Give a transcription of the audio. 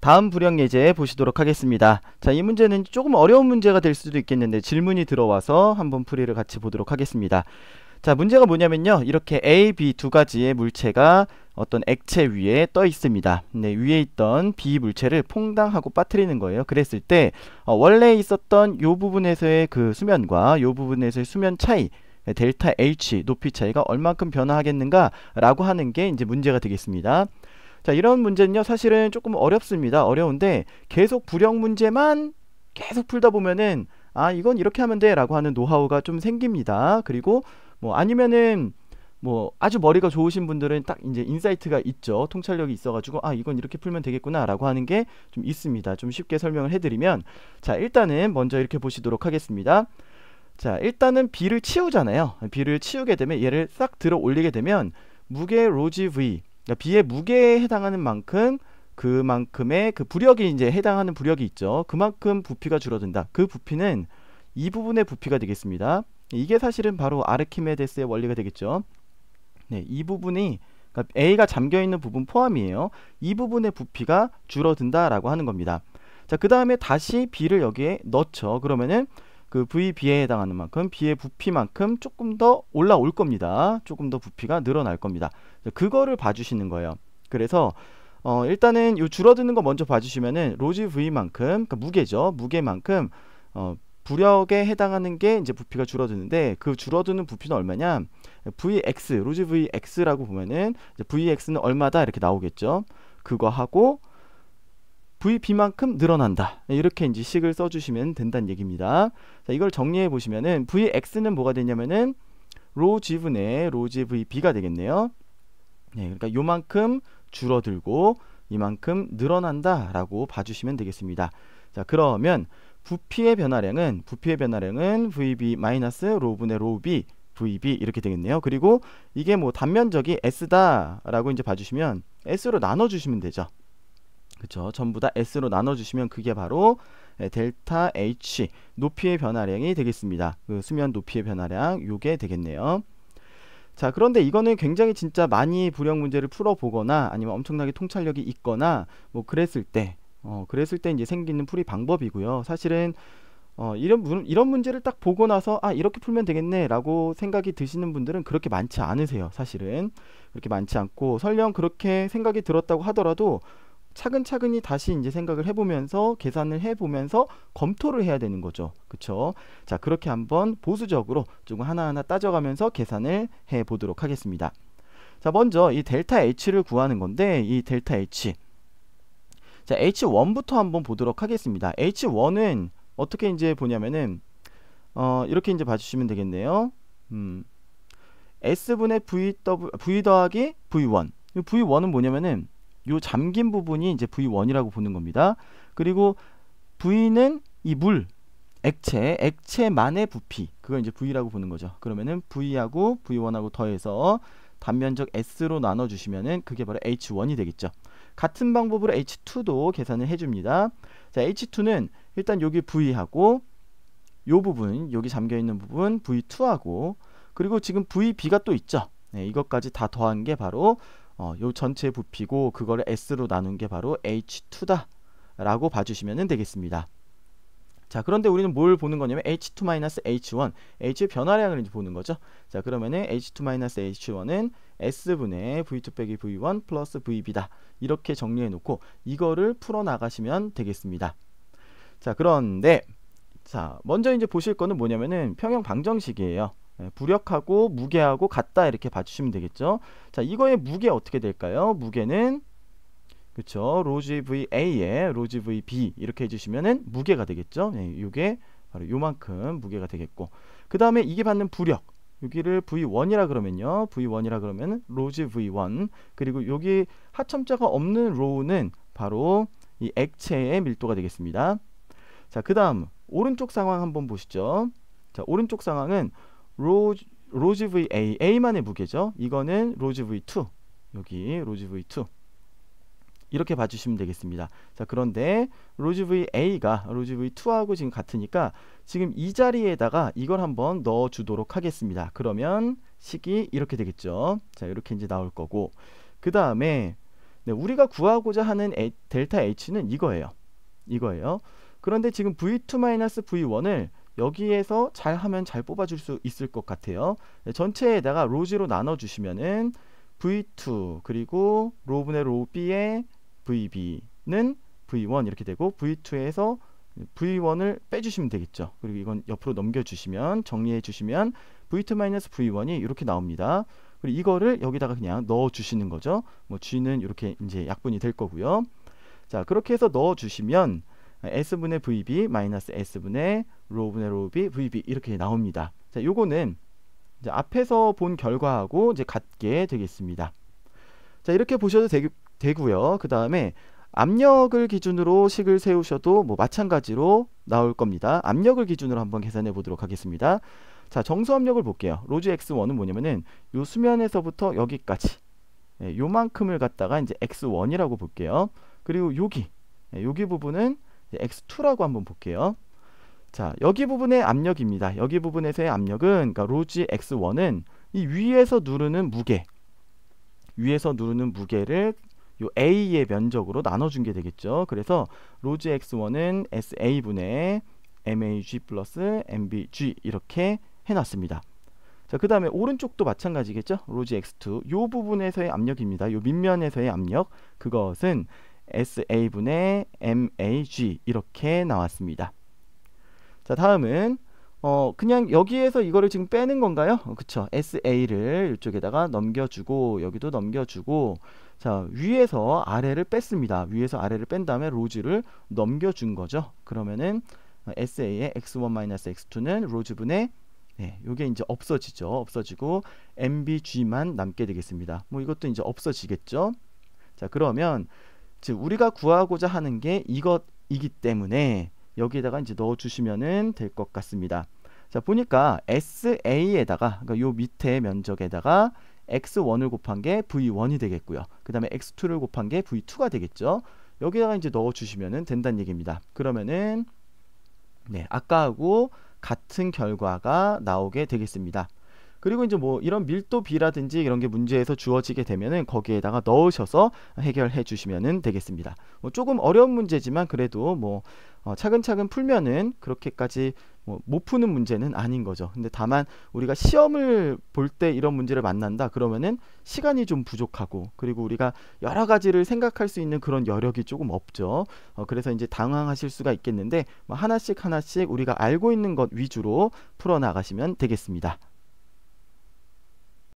다음 불형 예제 보시도록 하겠습니다. 자, 이 문제는 조금 어려운 문제가 될 수도 있겠는데 질문이 들어와서 한번 풀이를 같이 보도록 하겠습니다. 자, 문제가 뭐냐면요, 이렇게 A, B 두 가지의 물체가 어떤 액체 위에 떠 있습니다. 네, 위에 있던 B 물체를 퐁당하고 빠뜨리는 거예요. 그랬을 때 원래 있었던 요 부분에서의 그 수면과 요 부분에서의 수면 차이, 델타 H 높이 차이가 얼만큼 변화하겠는가 라고 하는 게 이제 문제가 되겠습니다. 자, 이런 문제는요, 사실은 조금 어렵습니다. 어려운데 계속 불형 문제만 계속 풀다 보면은 이건 이렇게 하면 돼 라고 하는 노하우가 좀 생깁니다. 그리고 뭐 아니면은 뭐 아주 머리가 좋으신 분들은 딱 이제 인사이트가 있죠. 통찰력이 있어가지고 이건 이렇게 풀면 되겠구나 라고 하는 게 좀 있습니다. 좀 쉽게 설명을 해드리면, 자, 일단은 먼저 이렇게 보시도록 하겠습니다. 자, 일단은 B를 치우잖아요. B를 치우게 되면 얘를 싹 들어 올리게 되면 무게 로지 V, 그러니까 B의 무게에 해당하는 만큼 그만큼의 그 부력이 이제 해당하는 부력이 있죠. 그만큼 부피가 줄어든다. 그 부피는 이 부분의 부피가 되겠습니다. 이게 사실은 바로 아르키메데스의 원리가 되겠죠. 네, 이 부분이, 그러니까 A가 잠겨있는 부분 포함이에요. 이 부분의 부피가 줄어든다라고 하는 겁니다. 자, 그 다음에 다시 B를 여기에 넣죠. 그러면은 그 VB에 해당하는 만큼 B의 부피만큼 조금 더 올라올 겁니다. 조금 더 부피가 늘어날 겁니다. 그거를 봐주시는 거예요. 그래서 일단은 이 줄어드는 거 먼저 봐주시면은 로지 V만큼, 그러니까 무게죠. 무게만큼 부력에 해당하는 게 이제 부피가 줄어드는데, 그 줄어드는 부피는 얼마냐? VX, 로지 VX라고 보면은 이제 VX는 얼마다 이렇게 나오겠죠. 그거 하고 VB만큼 늘어난다. 이렇게 이제 식을 써주시면 된다는 얘기입니다. 자, 이걸 정리해 보시면은 VX는 뭐가 되냐면은 로지분의 로지 VB가 되겠네요. 네, 그러니까 요만큼 줄어들고 이만큼 늘어난다 라고 봐주시면 되겠습니다. 자, 그러면 부피의 변화량은 VB 마이너스 로분의 로B VB 이렇게 되겠네요. 그리고 이게 뭐 단면적이 S다 라고 이제 봐주시면 S로 나눠주시면 되죠. 그쵸? 전부 다 S로 나눠주시면 그게 바로 델타 H 높이의 변화량이 되겠습니다. 그 수면 높이의 변화량 요게 되겠네요. 자, 그런데 이거는 굉장히 진짜 많이 불형 문제를 풀어보거나 아니면 엄청나게 통찰력이 있거나 뭐 그랬을 때 이제 생기는 풀이 방법이고요. 사실은 이런 문제를 딱 보고 나서 이렇게 풀면 되겠네 라고 생각이 드시는 분들은 그렇게 많지 않으세요. 사실은 그렇게 많지 않고, 설령 그렇게 생각이 들었다고 하더라도 차근차근히 다시 이제 생각을 해보면서 계산을 해보면서 검토를 해야 되는 거죠. 그쵸? 자, 그렇게 한번 보수적으로 조금 하나하나 따져가면서 계산을 해 보도록 하겠습니다. 자, 먼저 이 델타 H를 구하는 건데, 이 델타 H, 자, H1부터 한번 보도록 하겠습니다. H1은 어떻게 이제 보냐면은 이렇게 이제 봐주시면 되겠네요. S분의 V 더하기 V1. 이 V1은 뭐냐면은 요 잠긴 부분이 이제 V1이라고 보는 겁니다. 그리고 V는 이 물, 액체만의 부피, 그걸 이제 V라고 보는 거죠. 그러면은 V하고 V1하고 더해서 단면적 S로 나눠주시면은 그게 바로 H1이 되겠죠. 같은 방법으로 H2도 계산을 해줍니다. 자, H2는 일단 여기 V하고 요 부분, 여기 잠겨있는 부분 V2하고, 그리고 지금 VB가 또 있죠. 네, 이것까지 다 더한 게 바로 요 전체 부피고, 그거를 S로 나눈 게 바로 H2다 라고 봐주시면 되겠습니다. 자, 그런데 우리는 뭘 보는 거냐면 H2-H1, H의 변화량을 이제 보는 거죠. 자, 그러면은 H2-H1은 S분의 V2 빼기 V1 플러스 VB다. 이렇게 정리해 놓고 이거를 풀어 나가시면 되겠습니다. 자, 그런데 자, 먼저 이제 보실 거는 뭐냐면은 평형 방정식이에요. 부력하고 무게하고 같다 이렇게 봐주시면 되겠죠. 자, 이거의 무게 어떻게 될까요? 무게는 그쵸, 로지 VA에 로지 VB 이렇게 해주시면은 무게가 되겠죠. 네, 요게 바로 요만큼 무게가 되겠고, 그 다음에 이게 받는 부력, 여기를 V1이라 그러면요, V1이라 그러면 로지 V1, 그리고 여기 하첨자가 없는 로우는 바로 이 액체의 밀도가 되겠습니다. 자, 그 다음 오른쪽 상황 한번 보시죠. 자, 오른쪽 상황은 로지 VA, A만의 무게죠. 이거는 로지 V2, 여기 로지 V2 이렇게 봐주시면 되겠습니다. 자, 그런데 로지 VA가 로지 V2하고 지금 같으니까 지금 이 자리에다가 이걸 한번 넣어 주도록 하겠습니다. 그러면 식이 이렇게 되겠죠. 자, 이렇게 이제 나올 거고, 그 다음에 네, 우리가 구하고자 하는 델타 H는 이거예요. 그런데 지금 V2-V1을 여기에서 잘 하면 잘 뽑아줄 수 있을 것 같아요. 네, 전체에다가 로지로 나눠주시면은 V2 그리고 로분의 로B의 VB는 V1 이렇게 되고 V2에서 V1을 빼주시면 되겠죠. 그리고 이건 옆으로 넘겨주시면 정리해 주시면 V2-V1이 이렇게 나옵니다. 그리고 이거를 여기다가 그냥 넣어 주시는 거죠. 뭐 G는 이렇게 이제 약분이 될 거고요. 자, 그렇게 해서 넣어 주시면 S분의 VB 마이너스 S분의 로분의 로B VB 이렇게 나옵니다. 자, 요거는 이제 앞에서 본 결과하고 이제 같게 되겠습니다. 자, 이렇게 보셔도 되고요. 그 다음에 압력을 기준으로 식을 세우셔도 뭐 마찬가지로 나올 겁니다. 압력을 기준으로 한번 계산해 보도록 하겠습니다. 자, 정수 압력을 볼게요. 로즈 X1은 뭐냐면은 요 수면에서부터 여기까지 요만큼을 갖다가 이제 X1이라고 볼게요. 그리고 여기 부분은 X2라고 한번 볼게요. 자, 여기 부분의 압력입니다. 여기 부분에서의 압력은, 그러니까 로지 X1은 이 위에서 누르는 무게를 요 A의 면적으로 나눠준 게 되겠죠. 그래서 로지 X1은 SA분의 MAG 플러스 MBG 이렇게 해놨습니다. 자, 그 다음에 오른쪽도 마찬가지겠죠. 로지 X2 요 부분에서의 압력입니다. 요 밑면에서의 압력, 그것은 SA분의 MAG 이렇게 나왔습니다. 자, 다음은 그냥 여기에서 이거를 지금 빼는 건가요? 그쵸. SA를 이쪽에다가 넘겨주고 여기도 넘겨주고, 자, 위에서 아래를 뺐습니다. 위에서 아래를 뺀 다음에 로즈를 넘겨준 거죠. 그러면은 SA의 X1-X2는 로즈분의 요게 이제 없어지고 MBG만 남게 되겠습니다. 뭐 이것도 이제 없어지겠죠. 자, 그러면 즉 우리가 구하고자 하는 게 이것이기 때문에 여기에다가 이제 넣어 주시면은 될 것 같습니다. 자, 보니까 SA에다가, 그러니까 요 밑에 면적에다가 X1을 곱한 게 V1이 되겠고요. 그 다음에 X2를 곱한 게 V2가 되겠죠. 여기다가 이제 넣어 주시면 된다는 얘기입니다. 그러면은 아까하고 같은 결과가 나오게 되겠습니다. 그리고 이제 뭐 이런 밀도비라든지 이런 게 문제에서 주어지게 되면은 거기에다가 넣으셔서 해결해 주시면 되겠습니다. 뭐 조금 어려운 문제지만 그래도 뭐 차근차근 풀면은 그렇게까지 뭐 못 푸는 문제는 아닌 거죠. 근데 다만 우리가 시험을 볼 때 이런 문제를 만난다 그러면은 시간이 좀 부족하고, 그리고 우리가 여러 가지를 생각할 수 있는 그런 여력이 조금 없죠. 그래서 이제 당황하실 수가 있겠는데 뭐 하나씩 우리가 알고 있는 것 위주로 풀어 나가시면 되겠습니다.